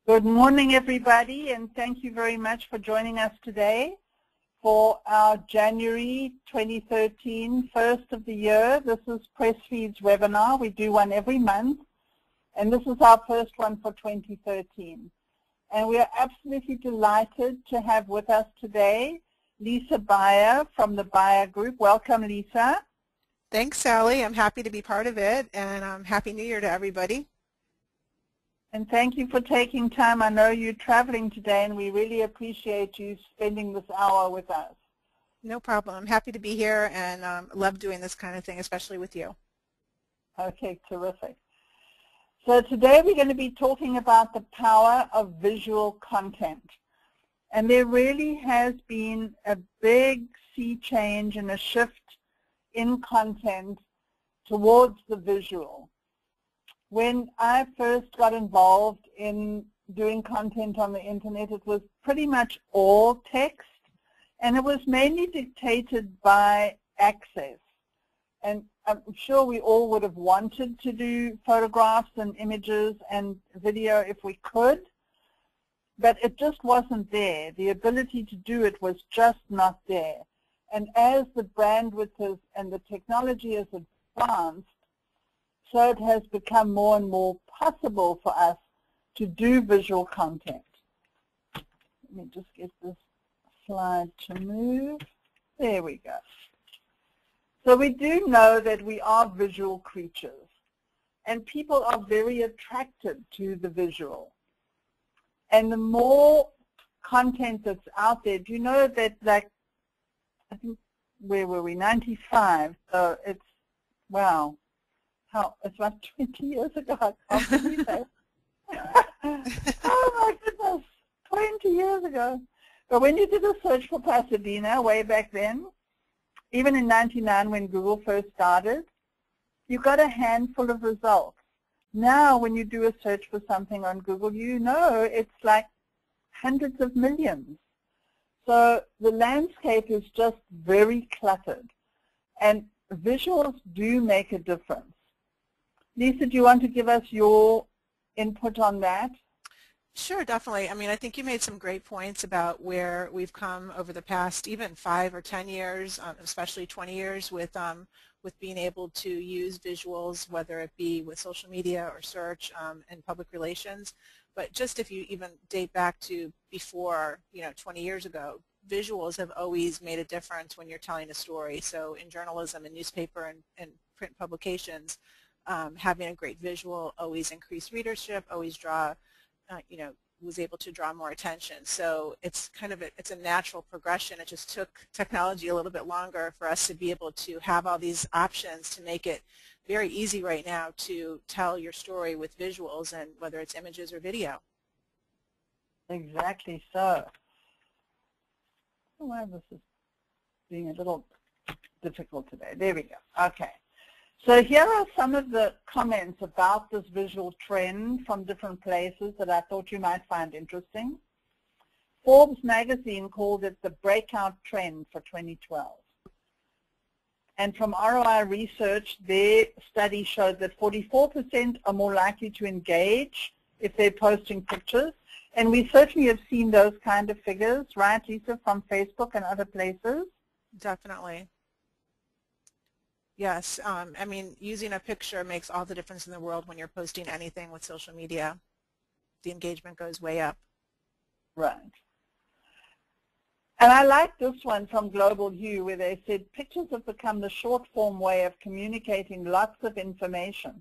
Good morning, everybody, and thank you very much for joining us today for our January 2013 first of the year. This is PressFeed's webinar. We do one every month, and this is our first one for 2013. And we are absolutely delighted to have with us today Lisa Beyer from the Beyer Group. Welcome, Lisa. Thanks, Sally. I'm happy to be part of it, and Happy New Year to everybody. And thank you for taking time. I know you're traveling today, and we really appreciate you spending this hour with us. No problem. I'm happy to be here and love doing this kind of thing, especially with you. Okay, terrific. So today we're going to be talking about the power of visual content. And there really has been a big sea change and a shift in content towards the visual. When I first got involved in doing content on the internet, it was pretty much all text, and it was mainly dictated by access. And I'm sure we all would have wanted to do photographs and images and video if we could, but it just wasn't there. The ability to do it was just not there. And as the bandwidth and the technology has advanced, so it has become more and more possible for us to do visual content. Let me just get this slide to move. There we go. So we do know that we are visual creatures, and people are very attracted to the visual. And the more content that's out there, do you know that, like, I think, where were we, 95, so it's, wow. It's about 20 years ago. I can't believe that. Oh my goodness, 20 years ago. But when you did a search for Pasadena way back then, even in 99 when Google first started, you got a handful of results. Now when you do a search for something on Google, you know it's like hundreds of millions. So the landscape is just very cluttered. And visuals do make a difference. Lisa, do you want to give us your input on that? Sure, definitely. I mean, I think you made some great points about where we've come over the past even 5 or 10 years, especially 20 years with being able to use visuals, whether it be with social media or search and public relations. But just if you even date back to before, 20 years ago, visuals have always made a difference when you're telling a story. So in journalism and newspaper and print publications, having a great visual always increased readership, always was able to draw more attention. So it's kind of it's a natural progression. It just took technology a little bit longer for us to be able to have all these options to make it very easy right now to tell your story with visuals, and whether it's images or video. Exactly so. Oh, wow, this is being a little difficult today. There we go. Okay. So here are some of the comments about this visual trend from different places that I thought you might find interesting. Forbes magazine called it the breakout trend for 2012. And from ROI Research, their study showed that 44% are more likely to engage if they're posting pictures. And we certainly have seen those kind of figures, right, Lisa, from Facebook and other places? Definitely. Yes, I mean, using a picture makes all the difference in the world when you're posting anything with social media. The engagement goes way up. Right. And I like this one from Global View where they said pictures have become the short-form way of communicating lots of information.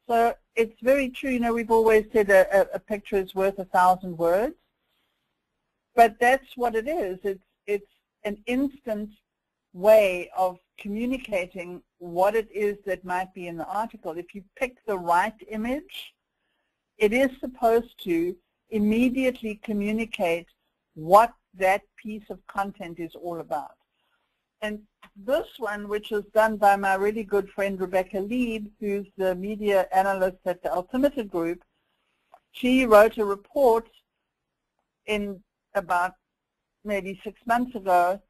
So it's very true. We've always said a picture is worth 1,000 words. But that's what it is. It's an instant way of communicating what it is that might be in the article. If you pick the right image, it is supposed to immediately communicate what that piece of content is all about. And this one, which is done by my really good friend Rebecca Lieb, who's the media analyst at the Altimeter Group, she wrote a report in about maybe 6 months ago.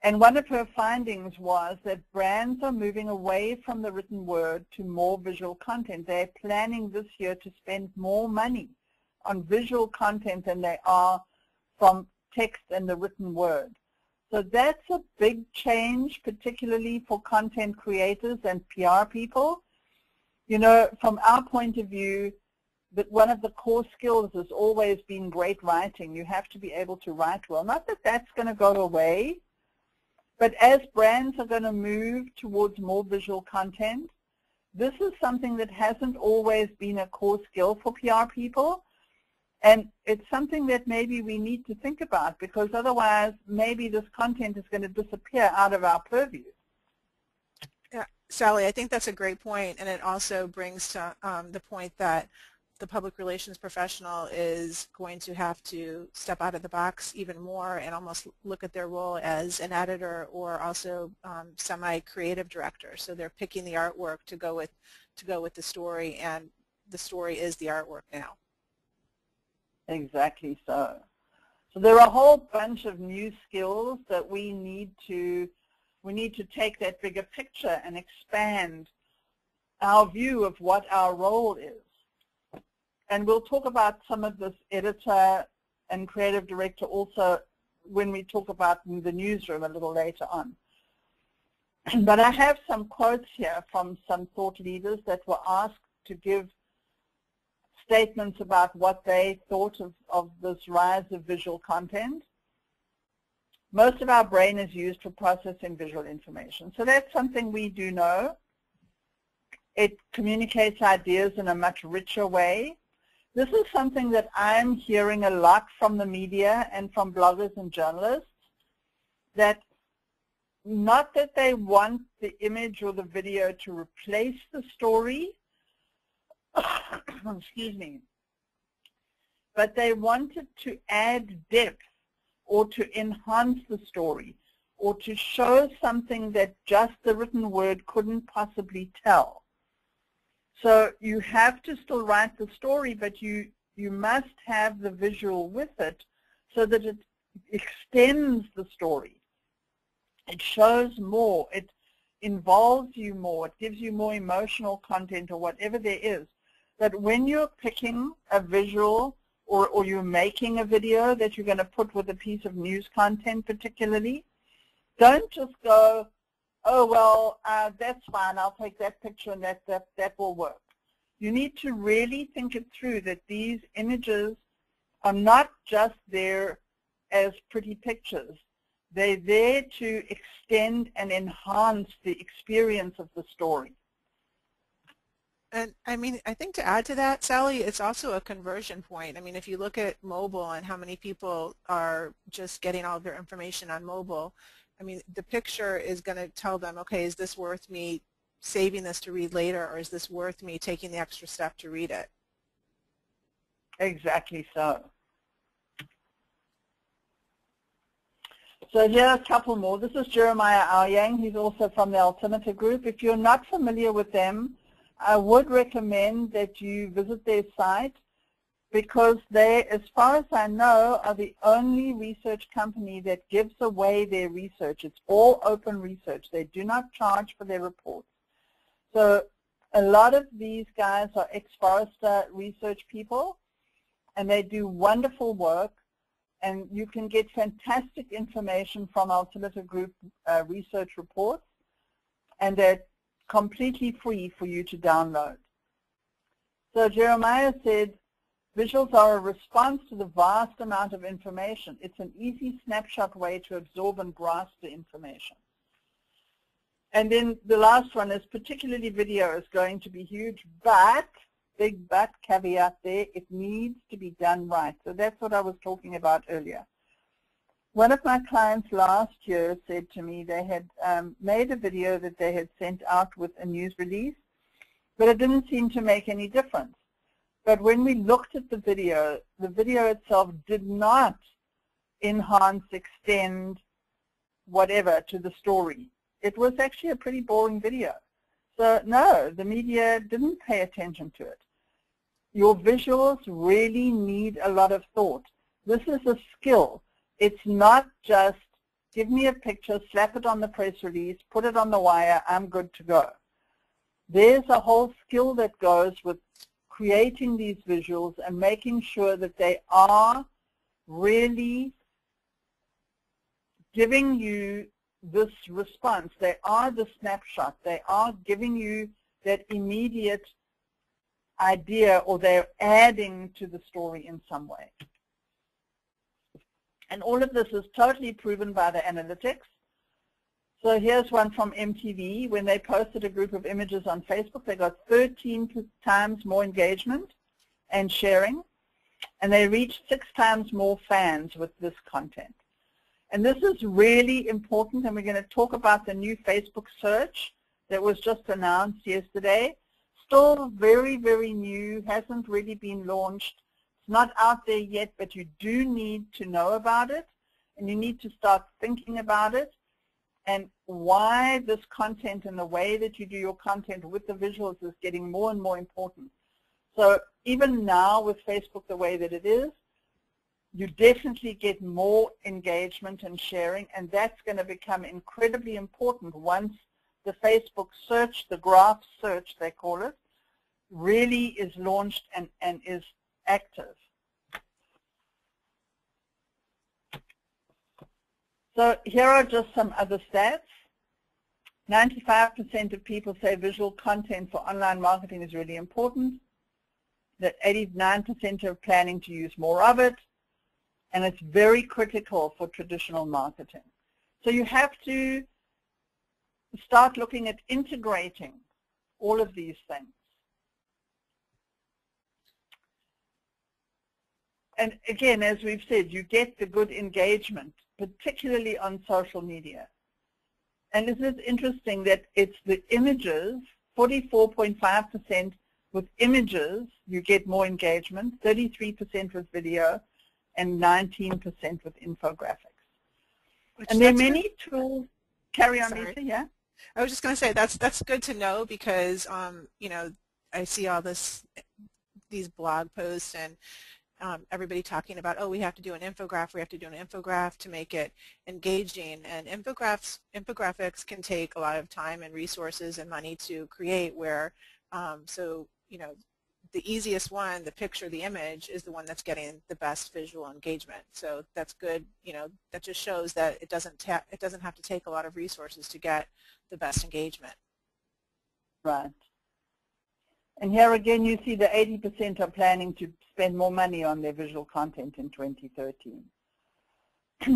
And one of her findings was that brands are moving away from the written word to more visual content. They're planning this year to spend more money on visual content than they are from text and the written word. So that's a big change, particularly for content creators and PR people. You know, from our point of view, that one of the core skills has always been great writing. You have to be able to write well. Not that that's going to go away, but as brands are going to move towards more visual content, this is something that hasn't always been a core skill for PR people. And it's something that maybe we need to think about, because otherwise maybe this content is going to disappear out of our purview. Yeah, Sally, I think that's a great point, and it also brings to the point that the public relations professional is going to have to step out of the box even more and almost look at their role as an editor or also semi-creative director. So they're picking the artwork to go with the story, and the story is the artwork now. Exactly so. So there are a whole bunch of new skills that we need to take that bigger picture and expand our view of what our role is. And we'll talk about some of this editor and creative director also when we talk about the newsroom a little later on. But I have some quotes here from some thought leaders that were asked to give statements about what they thought of this rise of visual content. Most of our brain is used for processing visual information. So that's something we do know. It communicates ideas in a much richer way. This is something that I'm hearing a lot from the media and from bloggers and journalists, that not that they want the image or the video to replace the story, excuse me, but they wanted to add depth or to enhance the story or to show something that just the written word couldn't possibly tell. So you have to still write the story, but you must have the visual with it so that it extends the story. It shows more. It involves you more. It gives you more emotional content or whatever there is. That when you're picking a visual or you're making a video that you're going to put with a piece of news content particularly, don't just go, oh, well, that's fine, I'll take that picture and that will work. You need to really think it through, that these images are not just there as pretty pictures. They're there to extend and enhance the experience of the story. And I mean, I think to add to that, Sally, it's also a conversion point. I mean, if you look at mobile and how many people are just getting all of their information on mobile, I mean, the picture is going to tell them, okay, is this worth me saving this to read later, or is this worth me taking the extra step to read it? Exactly so. So here are a couple more. This is Jeremiah Aoyang. He's also from the Altimeter Group. If you're not familiar with them, I would recommend that you visit their site, because they, as far as I know, are the only research company that gives away their research. It's all open research. They do not charge for their reports. So a lot of these guys are ex-Forrester research people, and they do wonderful work, and you can get fantastic information from Altimeter Group research reports, and they're completely free for you to download. So Jeremiah said, visuals are a response to the vast amount of information. It's an easy snapshot way to absorb and grasp the information. And then the last one is, particularly video is going to be huge, but, big but caveat there, it needs to be done right. So that's what I was talking about earlier. One of my clients last year said to me they had made a video that they had sent out with a news release, but it didn't seem to make any difference. But when we looked at the video itself did not enhance, extend, whatever to the story. It was actually a pretty boring video. So no, the media didn't pay attention to it. Your visuals really need a lot of thought. This is a skill. It's not just give me a picture, slap it on the press release, put it on the wire, I'm good to go. There's a whole skill that goes with creating these visuals and making sure that they are really giving you this response. They are the snapshot. They are giving you that immediate idea, or they're adding to the story in some way. And all of this is totally proven by the analytics. So here's one from MTV. When they posted a group of images on Facebook, they got 13 times more engagement and sharing, and they reached 6 times more fans with this content. And this is really important, and we're going to talk about the new Facebook search that was just announced yesterday. Still very, very new, hasn't really been launched. It's not out there yet, but you do need to know about it, and you need to start thinking about it, and why this content and the way that you do your content with the visuals is getting more and more important. So even now with Facebook the way that it is, you definitely get more engagement and sharing, and that's going to become incredibly important once the Facebook search, the graph search they call it, really is launched and is active. So here are just some other stats. 95% of people say visual content for online marketing is really important, that 89% are planning to use more of it, and it's very critical for traditional marketing. So you have to start looking at integrating all of these things. And again, as we've said, you get the good engagement, particularly on social media. And this is interesting that it's the images, 44.5% with images, you get more engagement, 33% with video, and 19% with infographics. And there are many tools. Carry on, Lisa, yeah? I was just going to say that's good to know, because you know, I see all these blog posts and everybody talking about, oh, we have to do an infographic to make it engaging, and infographics can take a lot of time and resources and money to create, where so you know, the easiest one, the picture, the image, is the one that's getting the best visual engagement. So that's good. You know, that just shows that it doesn't have to take a lot of resources to get the best engagement. Right. And here again, you see the 80% are planning to spend more money on their visual content in 2013.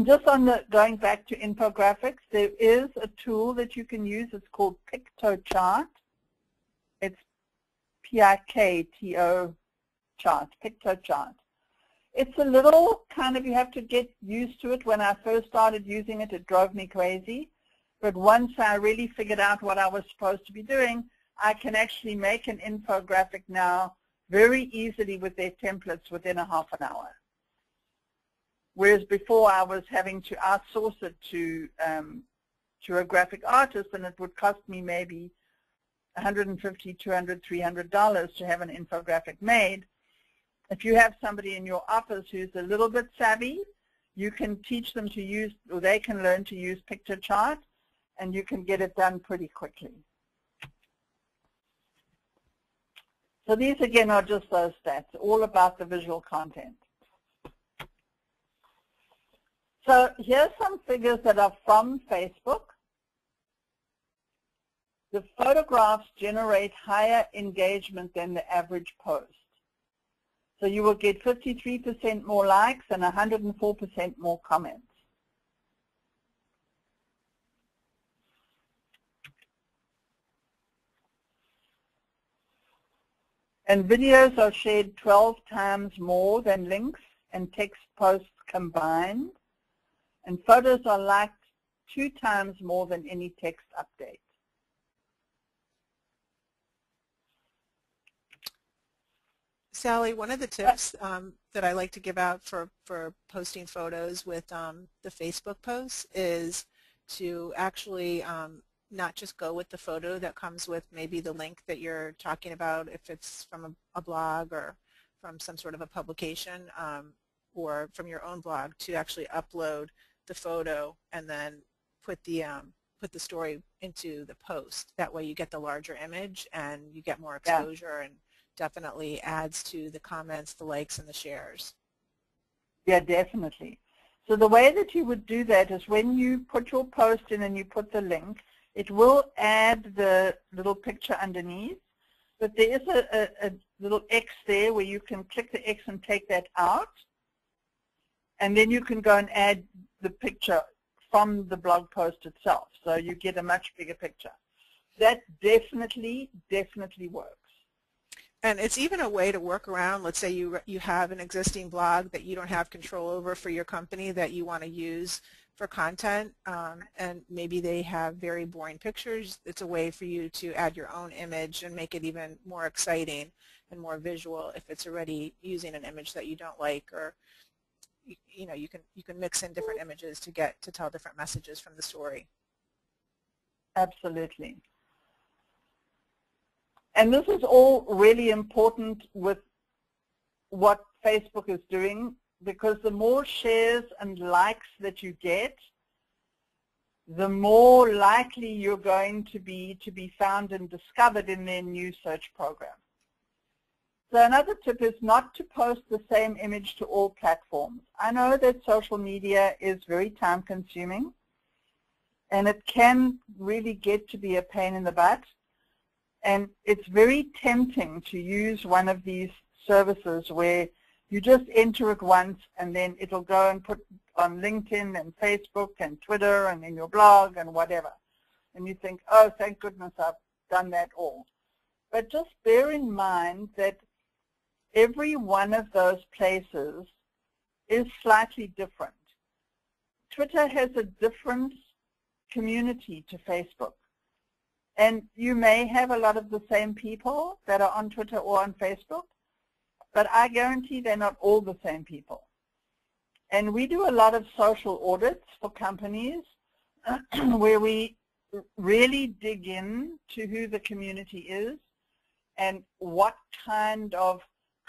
Just on the going back to infographics, there is a tool that you can use. It's called PictoChart. It's P-I-K-T-O chart, PictoChart. It's a little kind of, you have to get used to it. When I first started using it, it drove me crazy. But once I really figured out what I was supposed to be doing, I can actually make an infographic now very easily with their templates within a half an hour. Whereas before I was having to outsource it to a graphic artist, and it would cost me maybe $150, $200, $300 to have an infographic made. If you have somebody in your office who's a little bit savvy, you can teach them to use, or they can learn to use PictoChart, and you can get it done pretty quickly. So these again are just those stats, all about the visual content. So here's some figures that are from Facebook. The photographs generate higher engagement than the average post. So you will get 53% more likes and 104% more comments. And videos are shared 12 times more than links and text posts combined. And photos are liked 2 times more than any text update. Sally, one of the tips that I like to give out for posting photos with the Facebook posts is to actually not just go with the photo that comes with maybe the link that you're talking about, if it's from a blog or from some sort of a publication or from your own blog, to actually upload the photo and then put the story into the post. That way you get the larger image and you get more exposure, and definitely adds to the comments, the likes, and the shares. Yeah, definitely. So the way that you would do that is when you put your post in and you put the link, it will add the little picture underneath, but there is a little X there where you can click the X and take that out, and then you can go and add the picture from the blog post itself, so you get a much bigger picture. That definitely works. And it's even a way to work around, let's say you have an existing blog that you don't have control over for your company that you want to use for content, and maybe they have very boring pictures. It's a way for you to add your own image and make it even more exciting and more visual if it's already using an image that you don't like, or you know, you can mix in different images to get to tell different messages from the story. Absolutely. And this is all really important with what Facebook is doing, because the more shares and likes that you get, the more likely you're going to be found and discovered in their new search program. So another tip is not to post the same image to all platforms. I know that social media is very time consuming, and it can really get to be a pain in the butt. And it's very tempting to use one of these services where you just enter it once and then it'll go and put on LinkedIn and Facebook and Twitter and in your blog and whatever. And you think, oh, thank goodness I've done that all. But just bear in mind that every one of those places is slightly different. Twitter has a different community to Facebook. And you may have a lot of the same people that are on Twitter or on Facebook, but I guarantee they're not all the same people. And we do a lot of social audits for companies where we really dig in to who the community is and what kind of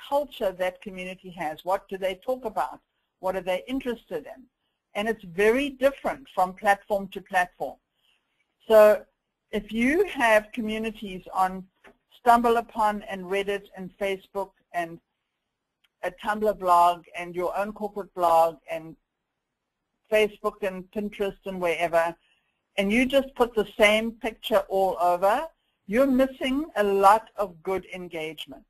culture that community has. What do they talk about? What are they interested in? And it's very different from platform to platform. So if you have communities on StumbleUpon and Reddit and Facebook and a Tumblr blog and your own corporate blog and Facebook and Pinterest and wherever, and you just put the same picture all over, you're missing a lot of good engagement.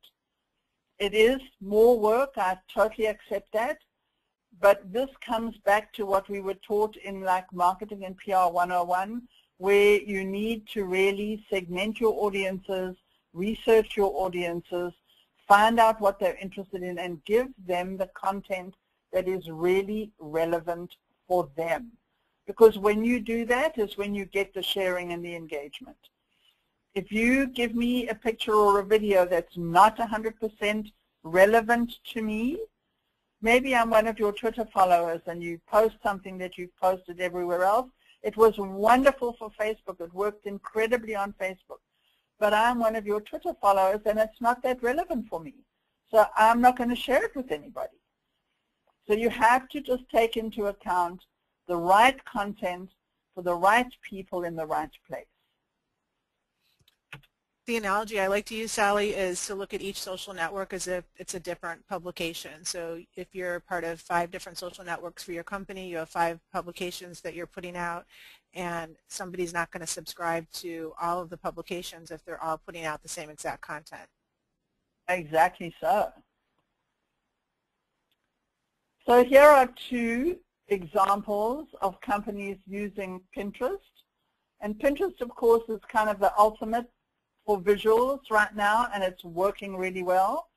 It is more work, I totally accept that, but this comes back to what we were taught in like Marketing and PR 101, where you need to really segment your audiences, research your audiences, find out what they're interested in, and give them the content that is really relevant for them. Because when you do that is when you get the sharing and the engagement. If you give me a picture or a video that's not 100% relevant to me, maybe I'm one of your Twitter followers and you post something that you've posted everywhere else. It was wonderful for Facebook. It worked incredibly on Facebook. But I'm one of your Twitter followers and it's not that relevant for me. So I'm not going to share it with anybody. So you have to just take into account the right content for the right people in the right place. The analogy I like to use, Sally, is to look at each social network as if it's a different publication. So if you're part of 5 different social networks for your company, you have 5 publications that you're putting out, and somebody's not going to subscribe to all of the publications if they're all putting out the same exact content. Exactly so. So here are 2 examples of companies using Pinterest. And Pinterest, of course, is kind of the ultimate for visuals right now, and it's working really well.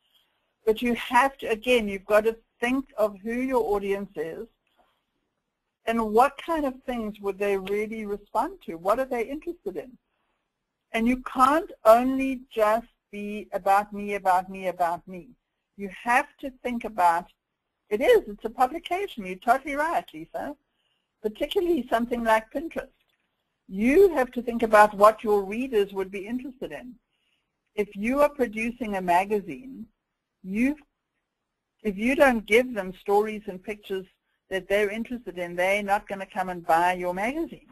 But you have to, again, you've got to think of who your audience is and what kind of things would they really respond to. What are they interested in? And you can't only just be about me, about me, about me. You have to think about, it's a publication. You're totally right, Lisa. Particularly something like Pinterest. You have to think about what your readers would be interested in. If you are producing a magazine, if you don't give them stories and pictures that they're interested in, they're not going to come and buy your magazine.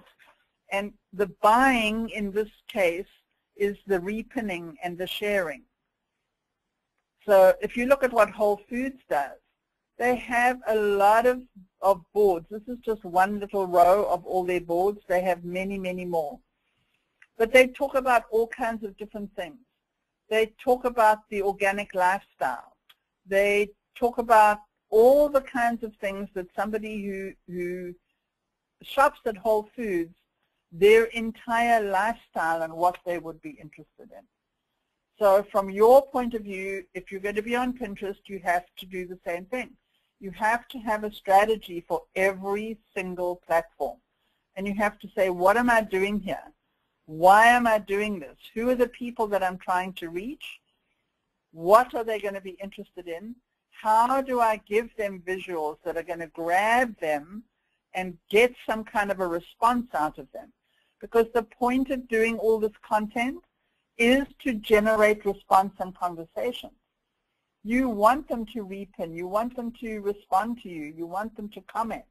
And the buying in this case is the repinning and the sharing. So if you look at what Whole Foods does, they have a lot of boards. This is just one little row of all their boards. They have many, many more. But they talk about all kinds of different things. They talk about the organic lifestyle. They talk about all the kinds of things that somebody who shops at Whole Foods, their entire lifestyle and what they would be interested in. So from your point of view, if you're going to be on Pinterest, you have to do the same thing. You have to have a strategy for every single platform. And you have to say, what am I doing here? Why am I doing this? Who are the people that I'm trying to reach? What are they going to be interested in? How do I give them visuals that are going to grab them and get some kind of a response out of them? Because the point of doing all this content is to generate response and conversation. You want them to repin, you want them to respond to you, you want them to comment.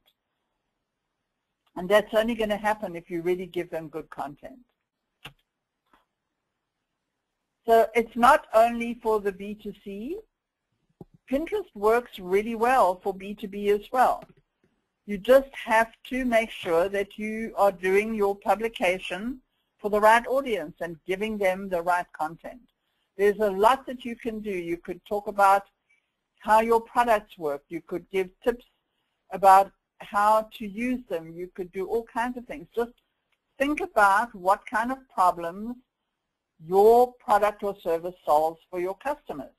And that's only going to happen if you really give them good content. So it's not only for the B2C. Pinterest works really well for B2B as well. You just have to make sure that you are doing your publication for the right audience and giving them the right content. There's a lot that you can do. You could talk about how your products work. You could give tips about how to use them. You could do all kinds of things. Just think about what kind of problems your product or service solves for your customers,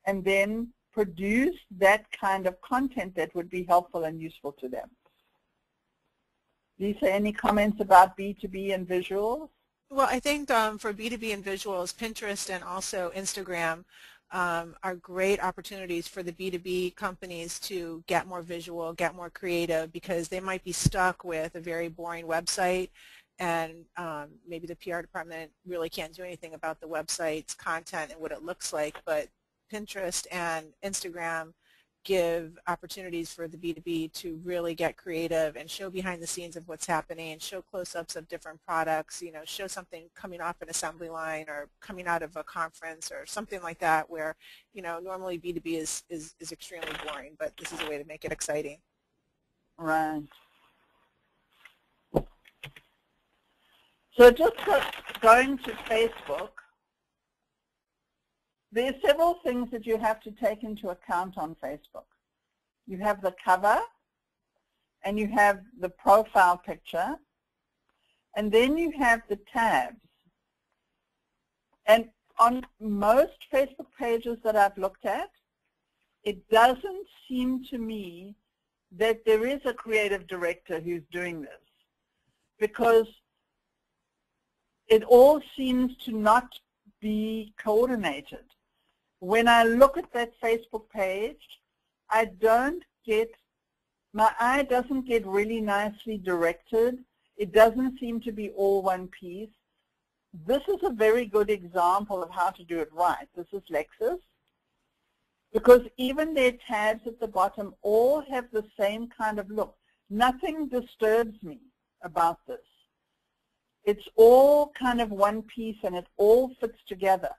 and then produce that kind of content that would be helpful and useful to them. Lisa, any comments about B2B and visuals? Well, I think for B2B and visuals, Pinterest and also Instagram are great opportunities for the B2B companies to get more visual, get more creative, because they might be stuck with a very boring website, and maybe the PR department really can't do anything about the website's content and what it looks like, but Pinterest and Instagram give opportunities for the B2B to really get creative and show behind the scenes of what's happening and show close-ups of different products, you know, show something coming off an assembly line or coming out of a conference or something like that, where, you know, normally B2B is extremely boring, but this is a way to make it exciting. Right. So just going to Facebook, there are several things that you have to take into account on Facebook. You have the cover, and you have the profile picture, and then you have the tabs. And on most Facebook pages that I've looked at, it doesn't seem to me that there is a creative director who's doing this, because it all seems to not be coordinated. When I look at that Facebook page, I don't get, my eye doesn't get really nicely directed. It doesn't seem to be all one piece. This is a very good example of how to do it right. This is Lexus, because even their tabs at the bottom all have the same kind of look. Nothing disturbs me about this. It's all kind of one piece and it all fits together.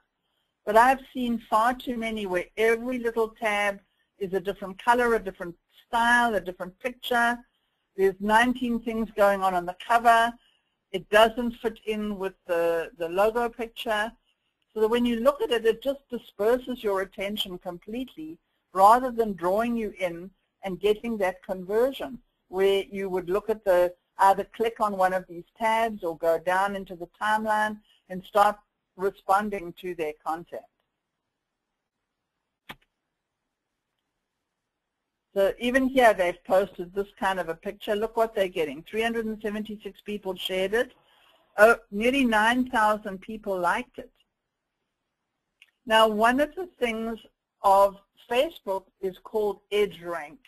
But I've seen far too many where every little tab is a different color, a different style, a different picture. There's 19 things going on the cover. It doesn't fit in with the logo picture. So that when you look at it, it just disperses your attention completely, rather than drawing you in and getting that conversion where you would look at the, either click on one of these tabs or go down into the timeline and start responding to their content. So even here they've posted this kind of a picture. Look what they're getting. 376 people shared it. Oh, nearly 9,000 people liked it. Now one of the things of Facebook is called EdgeRank,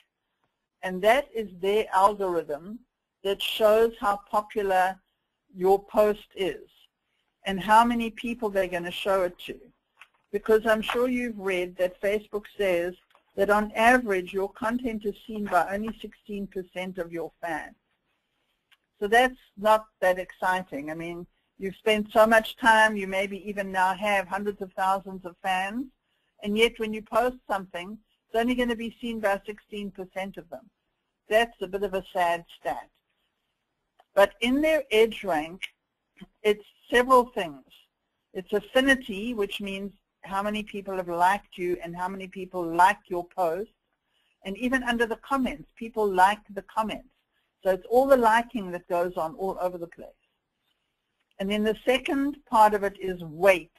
and that is their algorithm that shows how popular your post is and how many people they're going to show it to. Because I'm sure you've read that Facebook says that on average your content is seen by only 16% of your fans. So that's not that exciting. I mean, you've spent so much time, you maybe even now have hundreds of thousands of fans, and yet when you post something, it's only going to be seen by 16% of them. That's a bit of a sad stat. But in their edge rank, it's several things. It's affinity, which means how many people have liked you and how many people like your post. And even under the comments, people like the comments. So it's all the liking that goes on all over the place. And then the second part of it is weight.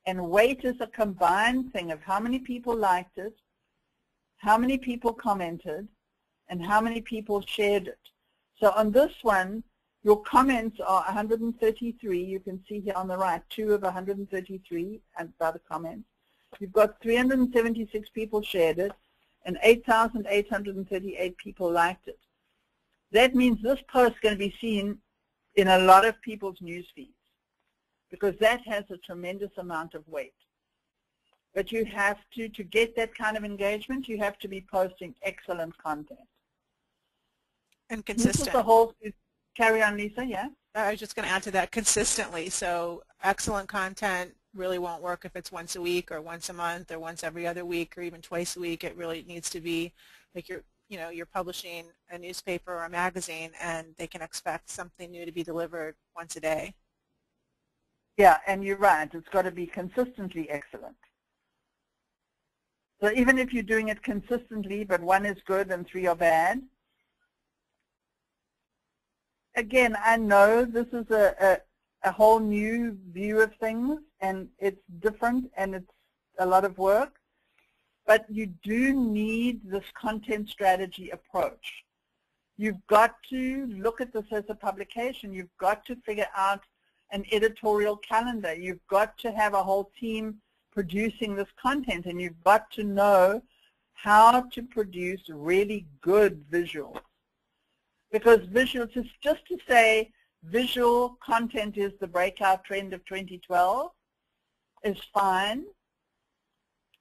And weight is a combined thing of how many people liked it, how many people commented, and how many people shared it. So on this one, your comments are 133. You can see here on the right, 2 of 133 by the comments. You've got 376 people shared it, and 8,838 people liked it. That means this post is going to be seen in a lot of people's news feeds, because that has a tremendous amount of weight. But you have to get that kind of engagement, you have to be posting excellent content. And consistent. This is the whole, carry on, Lisa, yeah? I was just going to add to that, consistently. So excellent content really won't work if it's once a week or once a month or once every other week or even twice a week. It really needs to be like you're publishing a newspaper or a magazine, and they can expect something new to be delivered once a day. Yeah, and you're right. It's got to be consistently excellent. So even if you're doing it consistently, but 1 is good and 3 are bad, again, I know this is a whole new view of things, and it's different, and it's a lot of work. But you do need this content strategy approach. You've got to look at this as a publication. You've got to figure out an editorial calendar. You've got to have a whole team producing this content, and you've got to know how to produce really good visuals. Because visuals, just to say visual content is the breakout trend of 2012 is fine.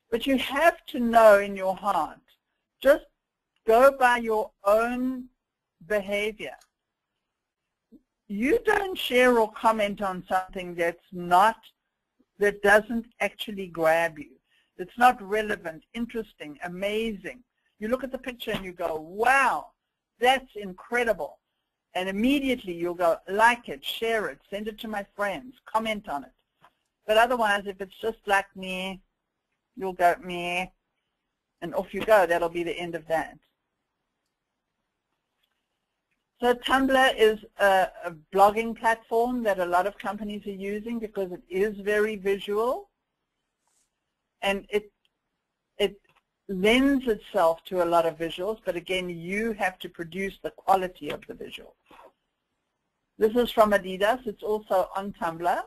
But you have to know in your heart, just go by your own behavior. You don't share or comment on something that doesn't actually grab you. It's not relevant, interesting, amazing. You look at the picture and you go, wow, that's incredible. And immediately you'll go, like it, share it, send it to my friends, comment on it. But otherwise, if it's just like me, you'll go, meh, and off you go. That'll be the end of that. So Tumblr is a blogging platform that a lot of companies are using because it is very visual, and it lends itself to a lot of visuals, but again, you have to produce the quality of the visual. This is from Adidas. It's also on Tumblr,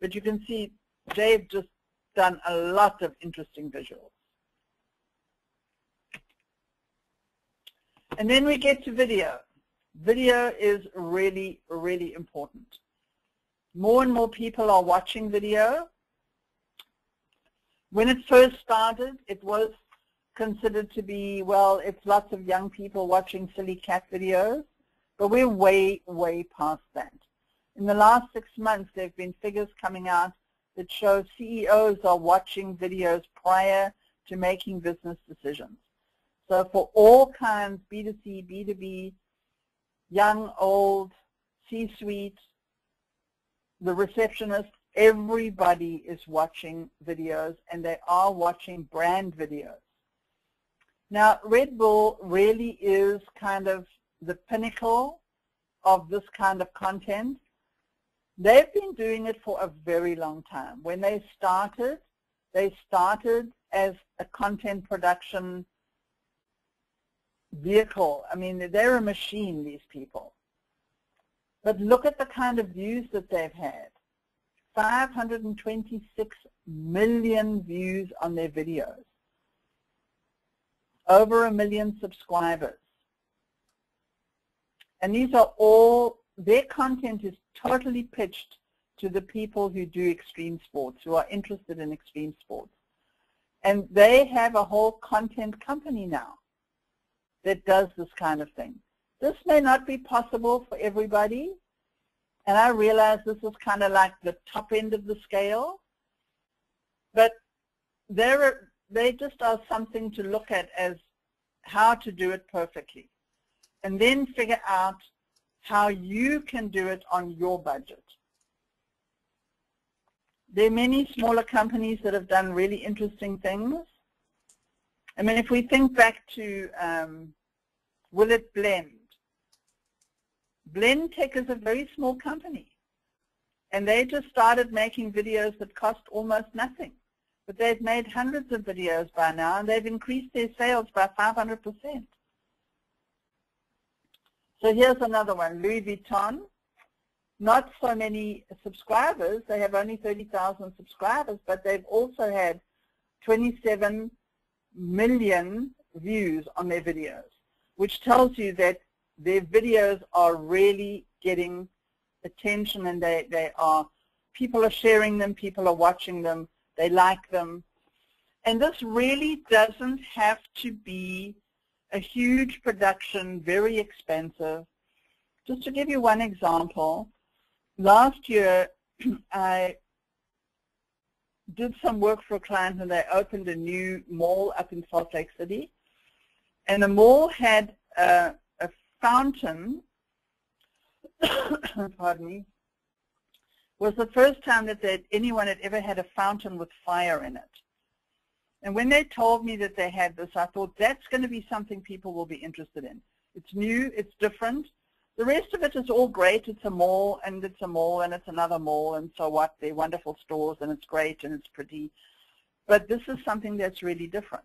but you can see they've just done a lot of interesting visuals. And then we get to video. Video is really, really important. More and more people are watching video. When it first started, it was considered to be, well, it's lots of young people watching silly cat videos, but we're way, way past that. In the last 6 months, there have been figures coming out that show CEOs are watching videos prior to making business decisions. So for all kinds, B2C, B2B, young, old, C-suite, the receptionist, everybody is watching videos, and they are watching brand videos. Now, Red Bull really is kind of the pinnacle of this kind of content. They've been doing it for a very long time. When they started as a content production vehicle. I mean, they're a machine, these people. But look at the kind of views that they've had. 526 million views on their videos. Over 1 million subscribers. And these are all, their content is totally pitched to the people who do extreme sports, who are interested in extreme sports. And they have a whole content company now that does this kind of thing. This may not be possible for everybody, and I realize this is kind of like the top end of the scale, but they just are something to look at as how to do it perfectly, and then figure out how you can do it on your budget. There are many smaller companies that have done really interesting things. I mean, if we think back to Will It Blend? Blendtec is a very small company, and they just started making videos that cost almost nothing. But they've made hundreds of videos by now, and they've increased their sales by 500%. So here's another one, Louis Vuitton. Not so many subscribers. They have only 30,000 subscribers, but they've also had 27 million views on their videos, which tells you that their videos are really getting attention, and people are sharing them, people are watching them, they like them. And this really doesn't have to be a huge production, very expensive. Just to give you one example, last year I did some work for a client, and they opened a new mall up in Salt Lake City. And the mall had a fountain, pardon me, was the first time that anyone had ever had a fountain with fire in it. And when they told me that they had this, I thought that's going to be something people will be interested in. It's new, it's different. The rest of it is all great. It's a mall, and it's a mall, and it's another mall, and so what? They're wonderful stores, and it's great, and it's pretty. But this is something that's really different.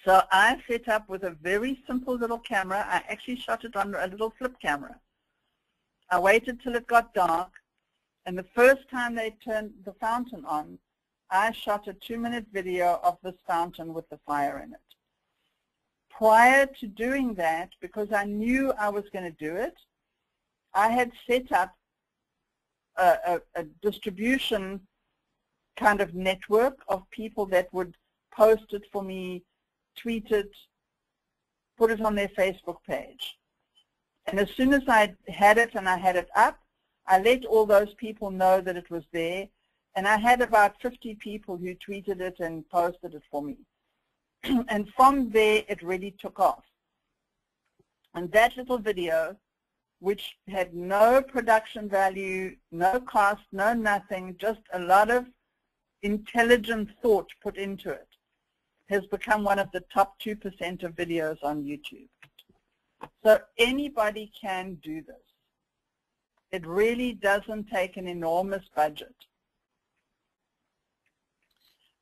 So I set up with a very simple little camera. I actually shot it on a little flip camera. I waited till it got dark, and the first time they turned the fountain on, I shot a 2-minute video of this fountain with the fire in it. Prior to doing that, because I knew I was going to do it, I had set up a distribution kind of network of people that would post it for me, tweet it, put it on their Facebook page. And as soon as I had it and I had it up, I let all those people know that it was there. And I had about 50 people who tweeted it and posted it for me. And from there, it really took off. And that little video, which had no production value, no cost, no nothing, just a lot of intelligent thought put into it, has become one of the top 2% of videos on YouTube. So anybody can do this. It really doesn't take an enormous budget.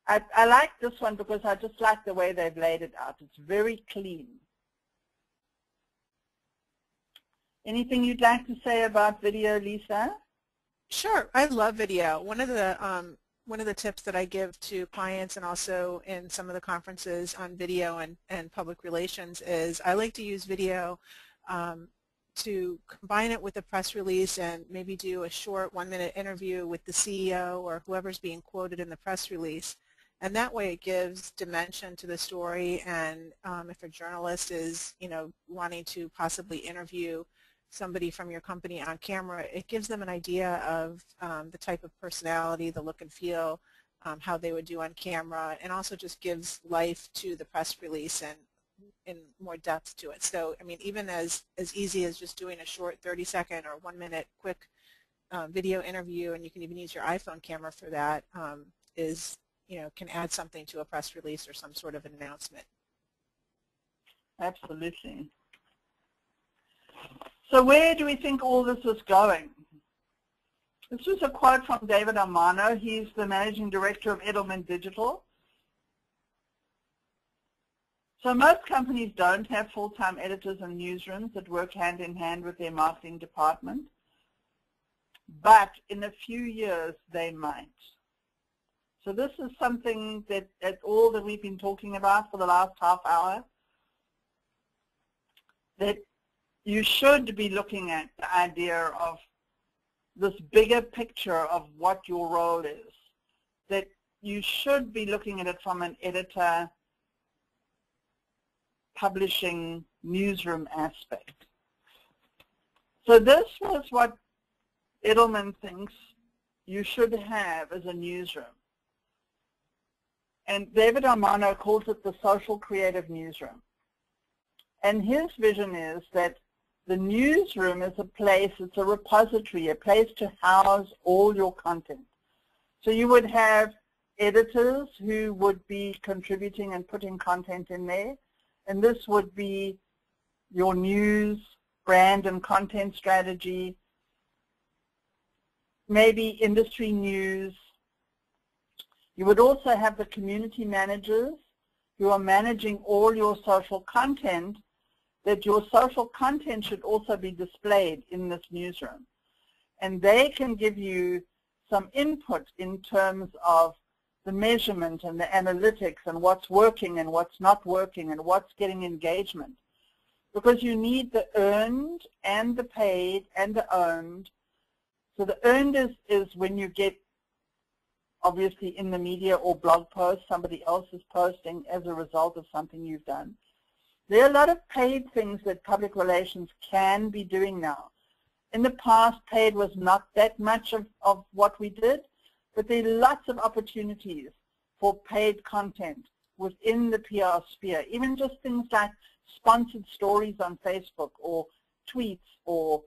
I like this one because I just like the way they've laid it out. It's very clean. Anything you'd like to say about video, Lisa? Sure, I love video. One of the tips that I give to clients and also in some of the conferences on video and public relations is I like to use video to combine it with a press release and maybe do a short 1-minute interview with the CEO or whoever's being quoted in the press release. And that way it gives dimension to the story, and if a journalist is, wanting to possibly interview somebody from your company on camera, it gives them an idea of the type of personality, the look and feel, how they would do on camera, and also just gives life to the press release and in more depth to it. So, I mean, even as easy as just doing a short 30-second or 1-minute quick video interview, and you can even use your iPhone camera for that, can add something to a press release or some sort of an announcement. Absolutely. So where do we think all this is going? This was a quote from David Armano. He's the managing director of Edelman Digital. So most companies don't have full-time editors and newsrooms that work hand in hand with their marketing department, but in a few years they might. So this is something that all that we've been talking about for the last half hour, that you should be looking at the idea of this bigger picture of what your role is, that you should be looking at it from an editor, publishing, newsroom aspect. So this was what Edelman thinks you should have as a newsroom. And David Armano calls it the social creative newsroom. And his vision is that the newsroom is a place, it's a repository, a place to house all your content. So you would have editors who would be contributing and putting content in there, and this would be your news, brand and content strategy, maybe industry news. You would also have the community managers who are managing all your social content, that your social content should also be displayed in this newsroom. And they can give you some input in terms of the measurement and the analytics and what's working and what's not working and what's getting engagement. Because you need the earned and the paid and the owned. So the earned is when you get, obviously in the media or blog post, somebody else is posting as a result of something you've done. There are a lot of paid things that public relations can be doing now. In the past, paid was not that much of what we did, but there are lots of opportunities for paid content within the PR sphere, even just things like sponsored stories on Facebook or tweets or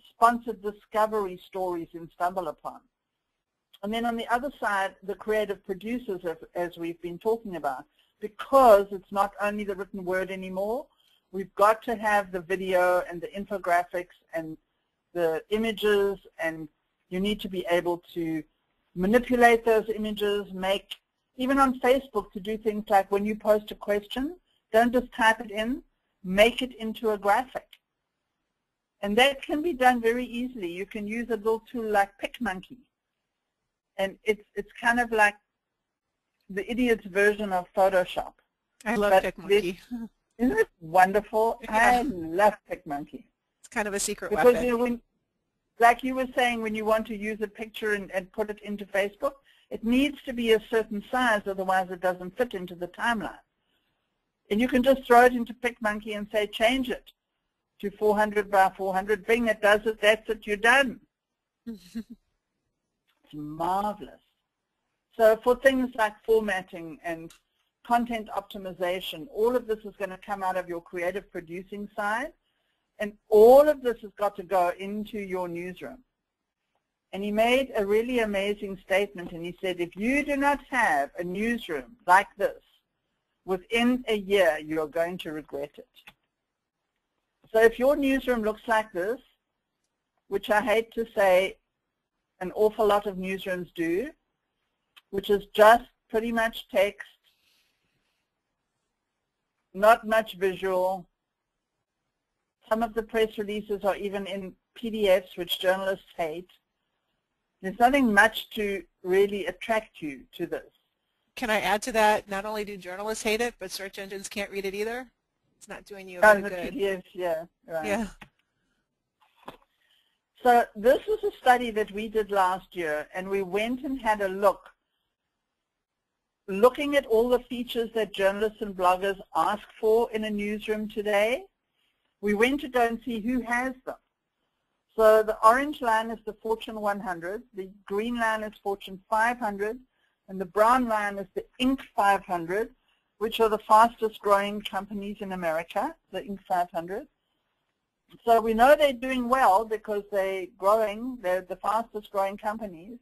sponsored discovery stories in StumbleUpon. And then on the other side, the creative producers, as we've been talking about, because it's not only the written word anymore, we've got to have the video and the infographics and the images, and you need to be able to manipulate those images, make, even on Facebook, to do things like when you post a question, don't just type it in, make it into a graphic. And that can be done very easily. You can use a little tool like PicMonkey. And it's kind of like the idiot's version of Photoshop. I love PicMonkey. Isn't it wonderful? Yeah. I love PicMonkey. It's kind of a secret because, weapon. You know, like you were saying, when you want to use a picture and put it into Facebook, it needs to be a certain size, otherwise it doesn't fit into the timeline. And you can just throw it into PicMonkey and say, change it to 400 by 400. Bing, it does it, that's it, you're done. It's marvelous. So for things like formatting and content optimization, all of this is going to come out of your creative producing side, and all of this has got to go into your newsroom. And he made a really amazing statement, and he said, if you do not have a newsroom like this, within a year, you're going to regret it. So if your newsroom looks like this, which I hate to say an awful lot of newsrooms do, which is just pretty much text, not much visual. Some of the press releases are even in PDFs, which journalists hate. There's nothing much to really attract you to this. Can I add to that? Not only do journalists hate it, but search engines can't read it either. It's not doing you any good. PDFs, yeah, right. Yeah. So this was a study that we did last year, and we went and had a look, looking at all the features that journalists and bloggers ask for in a newsroom today. We went to go and see who has them. So the orange line is the Fortune 100, the green line is Fortune 500, and the brown line is the Inc. 500, which are the fastest growing companies in America, the Inc. 500. So we know they're doing well because they're growing, they're the fastest growing companies.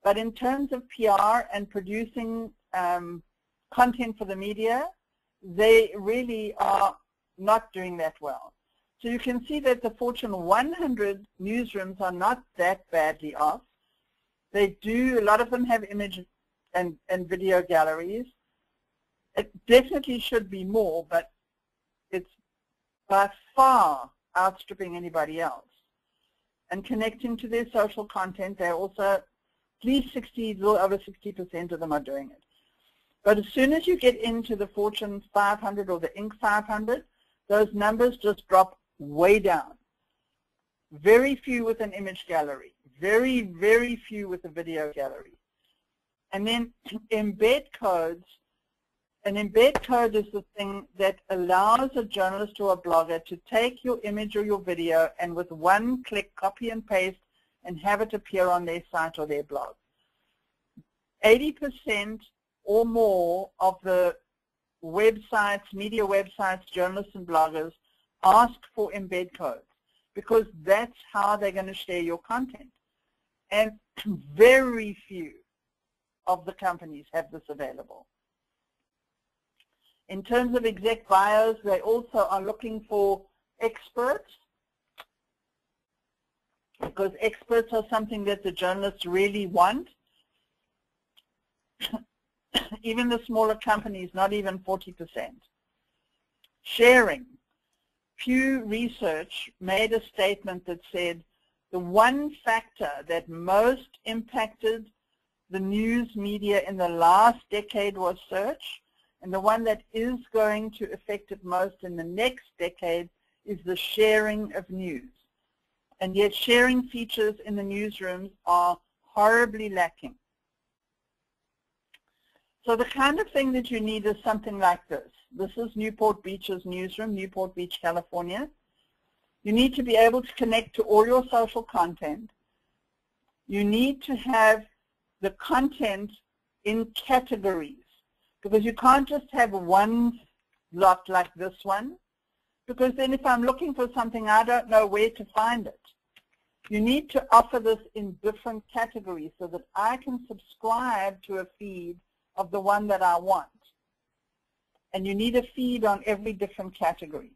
But in terms of PR and producing content for the media, they really are not doing that well. So you can see that the Fortune 100 newsrooms are not that badly off. They do, a lot of them have image and video galleries. It definitely should be more, but it's by far outstripping anybody else. And connecting to their social content, they're also, at least 60, a little over 60% of them are doing it. But as soon as you get into the Fortune 500 or the Inc. 500, those numbers just drop way down. Very few with an image gallery. Very, very few with a video gallery. And then embed codes. An embed code is the thing that allows a journalist or a blogger to take your image or your video and with one click copy and paste and have it appear on their site or their blog. 80% or more of the websites, media websites, journalists and bloggers ask for embed codes because that's how they're going to share your content. And very few of the companies have this available. In terms of exec bios, they also are looking for experts, because experts are something that the journalists really want. Even the smaller companies, not even 40%. Sharing. Pew Research made a statement that said the one factor that most impacted the news media in the last decade was search, and the one that is going to affect it most in the next decade is the sharing of news. And yet sharing features in the newsrooms are horribly lacking. So the kind of thing that you need is something like this. This is Newport Beach's newsroom, Newport Beach, California. You need to be able to connect to all your social content. You need to have the content in categories, because you can't just have one lot like this one, because then if I'm looking for something, I don't know where to find it. You need to offer this in different categories so that I can subscribe to a feed of the one that I want. And you need a feed on every different category.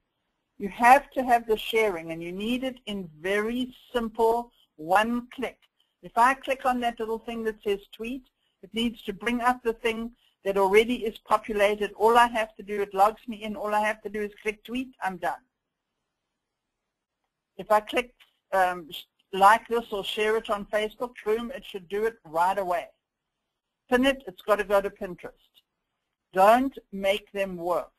You have to have the sharing, and you need it in very simple one click. If I click on that little thing that says tweet, it needs to bring up the thing that already is populated. All I have to do, it logs me in, all I have to do is click tweet, I'm done. If I click like this or share it on Facebook, boom, it should do it right away. Pin it, it's got to go to Pinterest. Don't make them work.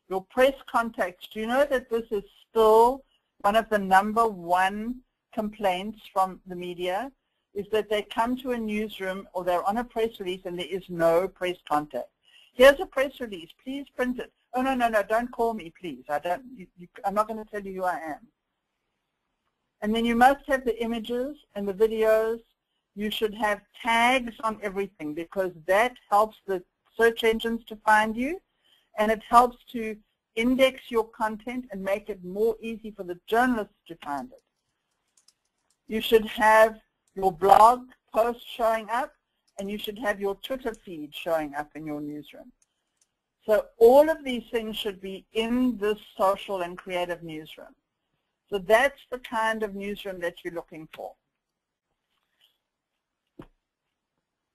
Your press contacts, do you know that this is still one of the #1 complaints from the media, is that they come to a newsroom or they're on a press release and there is no press contact. Here's a press release, please print it. Oh, no, no, no, don't call me, please. I'm not going to tell you who I am. And then you must have the images and the videos. You should have tags on everything, because that helps the search engines to find you, and it helps to index your content and make it more easy for the journalists to find it. You should have your blog post showing up, and you should have your Twitter feed showing up in your newsroom. So all of these things should be in this social and creative newsroom. So that's the kind of newsroom that you're looking for.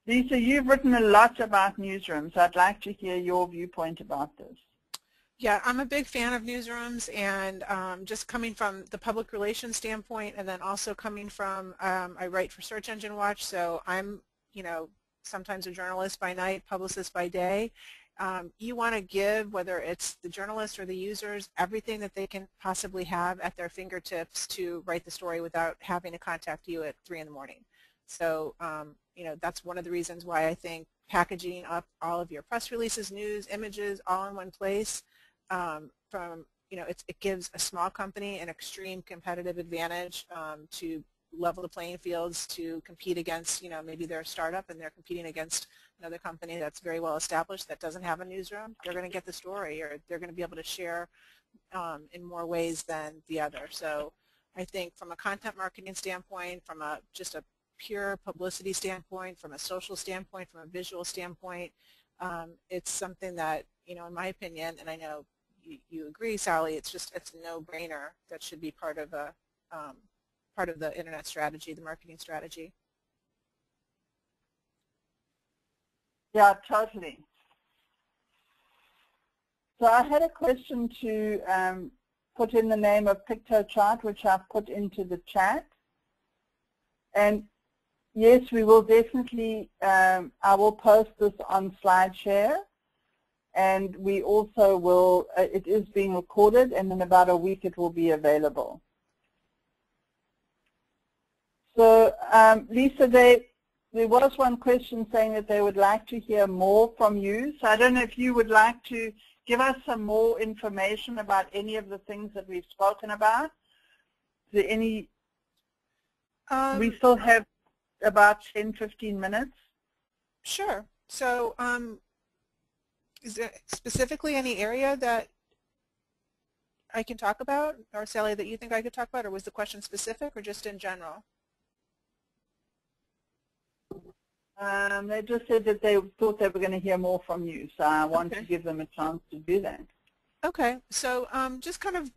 Lisa, you've written a lot about newsrooms. I'd like to hear your viewpoint about this. Yeah, I'm a big fan of newsrooms, and just coming from the public relations standpoint, and then also coming from, I write for Search Engine Watch, so I'm, sometimes a journalist by night, publicist by day. You want to give, whether it's the journalists or the users, everything that they can possibly have at their fingertips to write the story without having to contact you at 3 in the morning. So, that's one of the reasons why I think packaging up all of your press releases, news, images, all in one place, it gives a small company an extreme competitive advantage to level the playing fields, to compete against, maybe they're a startup and they're competing against another company that's very well established that doesn't have a newsroom. They're going to get the story, or they're going to be able to share in more ways than the other. So I think from a content marketing standpoint, from just a pure publicity standpoint, from a social standpoint, from a visual standpoint, it's something that, in my opinion, and I know you agree, Sally, it's a no-brainer that should be part of the internet strategy, the marketing strategy. Yeah, totally. So I had a question to put in the name of PictoChart, which I've put into the chat. And yes, we will definitely, I will post this on SlideShare. And we also will, it is being recorded, and in about a week it will be available. So Lisa, there was one question saying that they would like to hear more from you. So I don't know if you would like to give us some more information about any of the things that we've spoken about. Is there any, we still have about 10, 15 minutes. Sure. So is there specifically any area that I can talk about, or Sally, that you think I could talk about, or was the question specific or just in general? They just said that they thought they were going to hear more from you, so I wanted Okay. to give them a chance to do that. Okay. So just kind of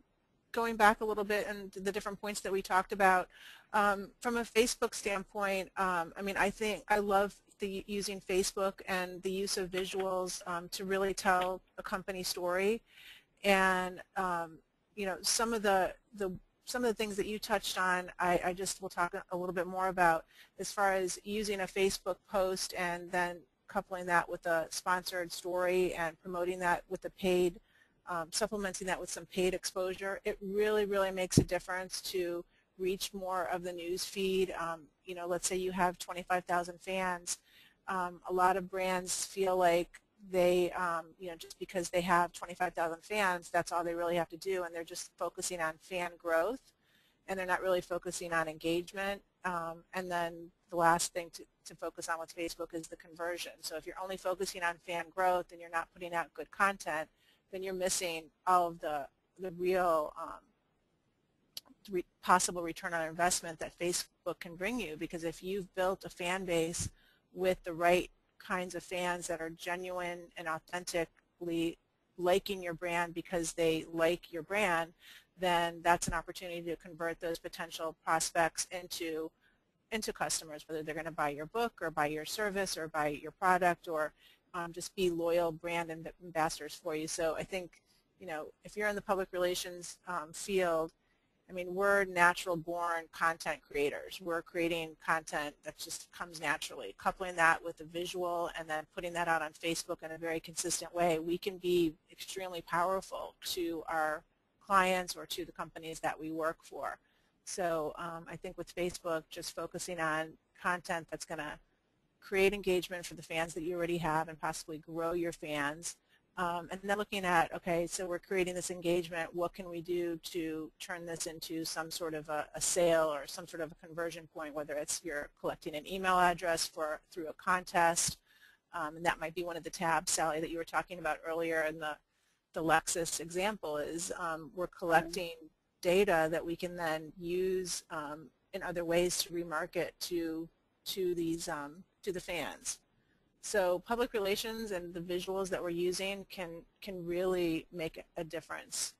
going back a little bit and the different points that we talked about, from a Facebook standpoint, I mean, I think I love using Facebook and the use of visuals to really tell a company story. And you know, some of the things that you touched on, I just will talk a little bit more about, as far as using a Facebook post and then coupling that with a sponsored story and promoting that with a paid, supplementing that with some paid exposure. It really, really makes a difference to reach more of the news feed. You know, let's say you have 25,000 fans. A lot of brands feel like they, you know, just because they have 25,000 fans, that's all they really have to do, and they're just focusing on fan growth, and they're not really focusing on engagement. And then the last thing to focus on with Facebook is the conversion. So if you're only focusing on fan growth and you're not putting out good content, then you're missing all of the real possible return on investment that Facebook can bring you. Because if you've built a fan base with the right kinds of fans that are genuine and authentically liking your brand because they like your brand, then that's an opportunity to convert those potential prospects into customers, whether they're going to buy your book or buy your service or buy your product, or just be loyal brand ambassadors for you. So I think, you know, if you're in the public relations field, I mean, we're natural-born content creators. We're creating content that just comes naturally. Coupling that with a visual and then putting that out on Facebook in a very consistent way, we can be extremely powerful to our clients or to the companies that we work for. So I think with Facebook, just focusing on content that's going to create engagement for the fans that you already have and possibly grow your fans. And then looking at, okay, so we're creating this engagement, what can we do to turn this into some sort of a sale or some sort of a conversion point, whether it's you're collecting an email address through a contest, and that might be one of the tabs, Sally, that you were talking about earlier in the Lexus example, is we're collecting data that we can then use in other ways to remarket to the fans. So public relations and the visuals that we're using can really make a difference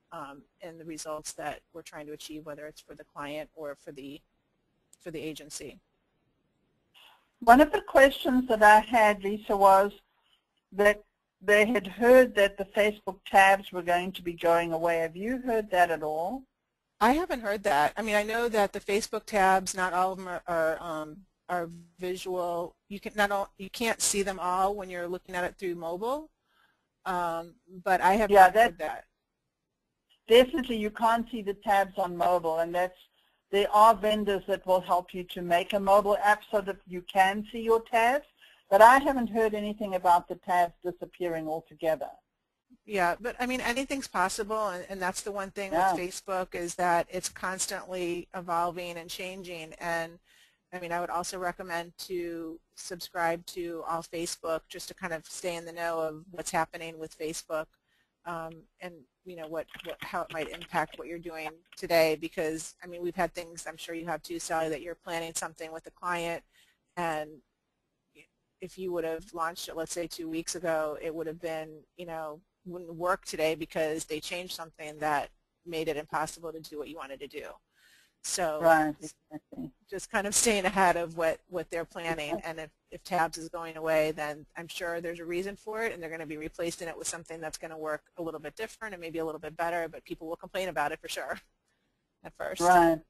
in the results that we're trying to achieve, whether it's for the client or for the agency. One of the questions that I had, Lisa, was that they had heard that the Facebook tabs were going to be going away. Have you heard that at all? I haven't heard that. I mean, I know that the Facebook tabs, not all of them are visual. You can't see them all when you're looking at it through mobile, but I have not heard that. Definitely, you can't see the tabs on mobile, and there are vendors that will help you to make a mobile app so that you can see your tabs, but I haven't heard anything about the tabs disappearing altogether. Yeah, but I mean, anything's possible, and that's the one thing with Facebook, is that it's constantly evolving and changing. And I mean, I would also recommend to subscribe to All Facebook just to kind of stay in the know of what's happening with Facebook, and you know how it might impact what you're doing today. Because I mean, we've had things, I'm sure you have too, Sally, that you're planning something with a client, and if you would have launched it, let's say 2 weeks ago, it would have been, you know, wouldn't work today because they changed something that made it impossible to do what you wanted to do. So just kind of staying ahead of what they're planning, and if tabs is going away, then I'm sure there's a reason for it, and they're going to be replacing it with something that's going to work a little bit different and maybe a little bit better, but people will complain about it for sure at first. Right.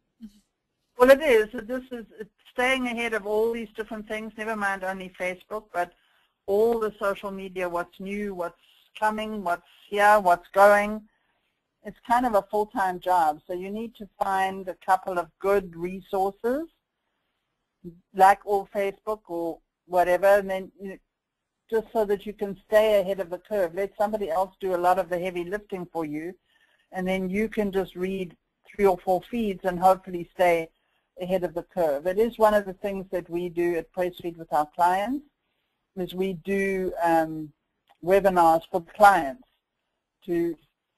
Well, it is. It's staying ahead of all these different things, never mind only Facebook, but all the social media, what's new, what's coming, what's here, what's going. It's kind of a full-time job, so you need to find a couple of good resources, like All Facebook or whatever, and then just so that you can stay ahead of the curve. Let somebody else do a lot of the heavy lifting for you, and then you can just read 3 or 4 feeds and hopefully stay ahead of the curve. It is one of the things that we do at Pressfeed with our clients, is we do webinars for clients to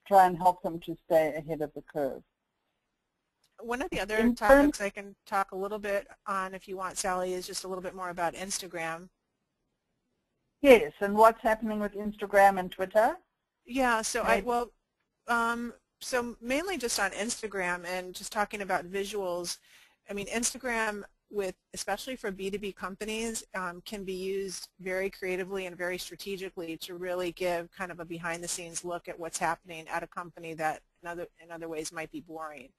try and help them to stay ahead of the curve. One of the other topics I can talk a little bit on, if you want, Sally, is just a little bit more about Instagram. Yes, and what's happening with Instagram and Twitter? Yeah, so so mainly just on Instagram and just talking about visuals. I mean, Instagram, especially for B2B companies, can be used very creatively and very strategically to really give kind of a behind-the-scenes look at what's happening at a company that in other ways might be boring.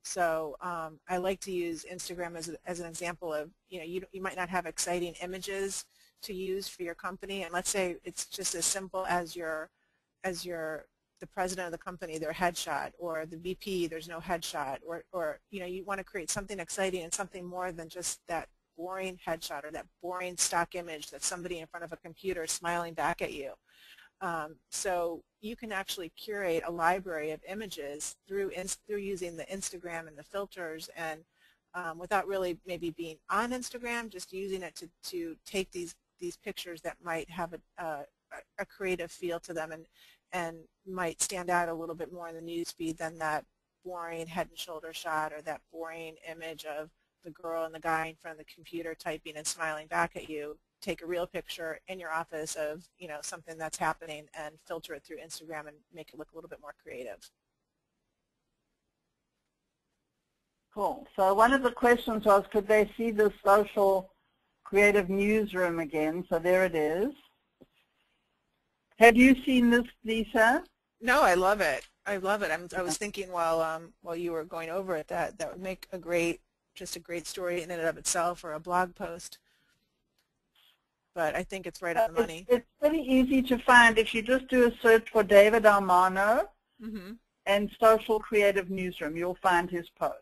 So I like to use Instagram as an example of, you might not have exciting images to use for your company, and let's say it's just as simple as the president of the company, their headshot, or the VP, there's no headshot, or you want to create something exciting and something more than just that boring headshot or that boring stock image that's somebody in front of a computer smiling back at you. So you can actually curate a library of images through using the Instagram and the filters, and without really maybe being on Instagram, just using it to take these pictures that might have a creative feel to them and might stand out a little bit more in the newsfeed than that boring head and shoulder shot or that boring image of the girl and the guy in front of the computer typing and smiling back at you. Take a real picture in your office of something that's happening and filter it through Instagram and make it look a little bit more creative. Cool. So one of the questions was, could they see the social creative newsroom again? So there it is. Have you seen this, Lisa? No, I love it. I love it. I was thinking while you were going over it that would make just a great story in and of itself, or a blog post. But I think it's right on the money. It's pretty easy to find if you just do a search for David Armano and Social Creative Newsroom. You'll find his post.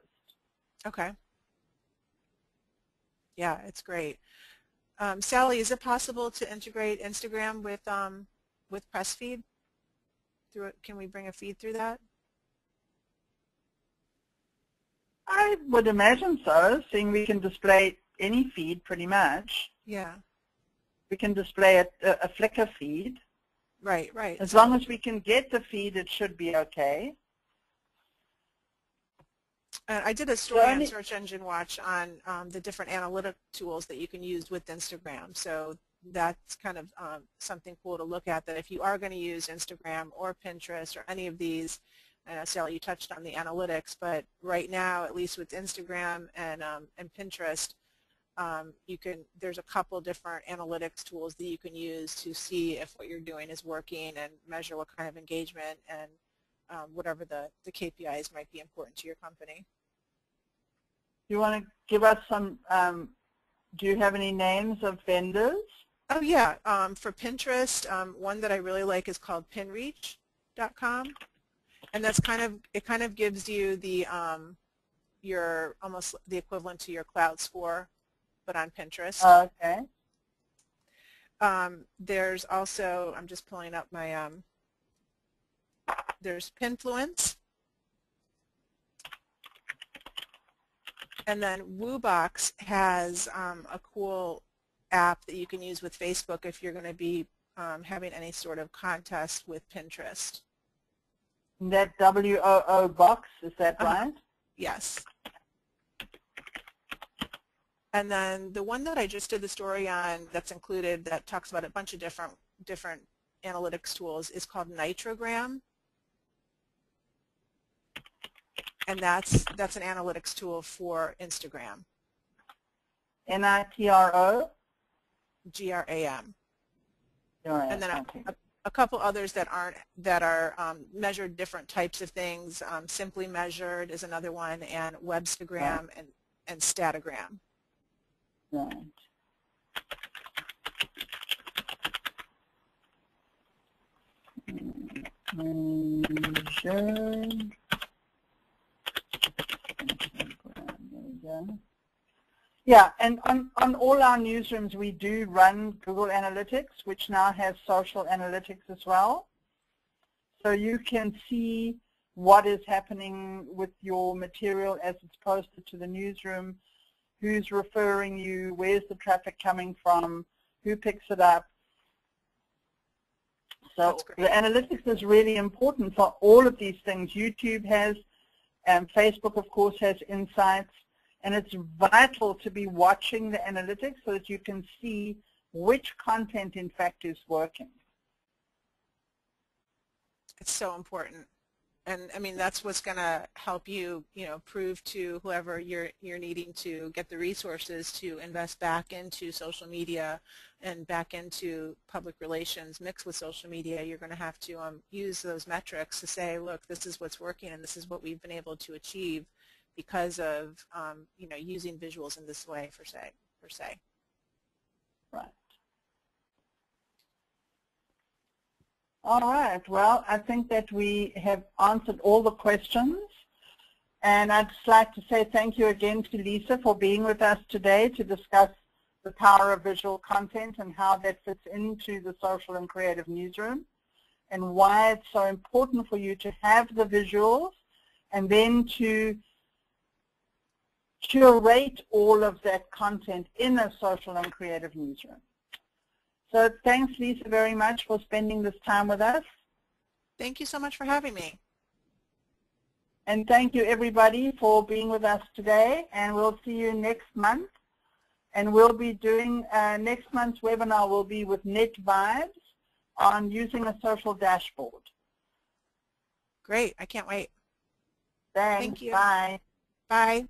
Okay. Yeah, it's great. Sally, is it possible to integrate Instagram with Pressfeed? Can we bring a feed through that? I would imagine so, seeing we can display any feed pretty much. Yeah. We can display a Flickr feed. Right, right. As long as we can get the feed, it should be okay. I did a story on Search Engine Watch on the different analytic tools that you can use with Instagram. So that's kind of something cool to look at, that if you are going to use Instagram or Pinterest or any of these, I know, Sally, you touched on the analytics, but right now, at least with Instagram and Pinterest, there's a couple different analytics tools that you can use to see if what you're doing is working and measure what kind of engagement and whatever the KPIs might be important to your company. You want to give us some, do you have any names of vendors? Oh yeah, for Pinterest, one that I really like is called pinreach.com, and that's it kind of gives you the your almost the equivalent to your cloud score, but on Pinterest. Okay. There's also, I'm just pulling up my there's Pinfluence, and then WooBox has a cool app that you can use with Facebook if you're going to be having any sort of contest with Pinterest. That WOO box, is that right? Yes. And then the one that I just did the story on that's included that talks about a bunch of different analytics tools is called Nitrogram. And that's an analytics tool for Instagram. Nitro? GRAM. And then a couple others that are measured different types of things. Simply Measured is another one, and Webstagram and Statagram. Right. Measured. Yeah, and on all our newsrooms we do run Google Analytics, which now has social analytics as well. So you can see what is happening with your material as it's posted to the newsroom, who's referring you, where's the traffic coming from, who picks it up. So the analytics is really important for all of these things. YouTube has, and Facebook, of course, has insights. And it's vital to be watching the analytics so that you can see which content, in fact, is working. It's so important. And I mean, that's what's going to help you, prove to whoever you're needing to get the resources to invest back into social media and back into public relations mixed with social media. You're going to have to use those metrics to say, look, this is what's working and this is what we've been able to achieve because of using visuals in this way, per se. Right. All right. Well, I think that we have answered all the questions, and I'd just like to say thank you again to Lisa for being with us today to discuss the power of visual content and how that fits into the social and creative newsroom, and why it's so important for you to have the visuals and then to curate all of that content in a social and creative newsroom. So thanks, Lisa, very much for spending this time with us. Thank you so much for having me. And thank you, everybody, for being with us today. And we'll see you next month. And we'll be doing, next month's webinar will be with NetVibes on using a social dashboard. Great. I can't wait. Thanks. Thank you. Bye. Bye.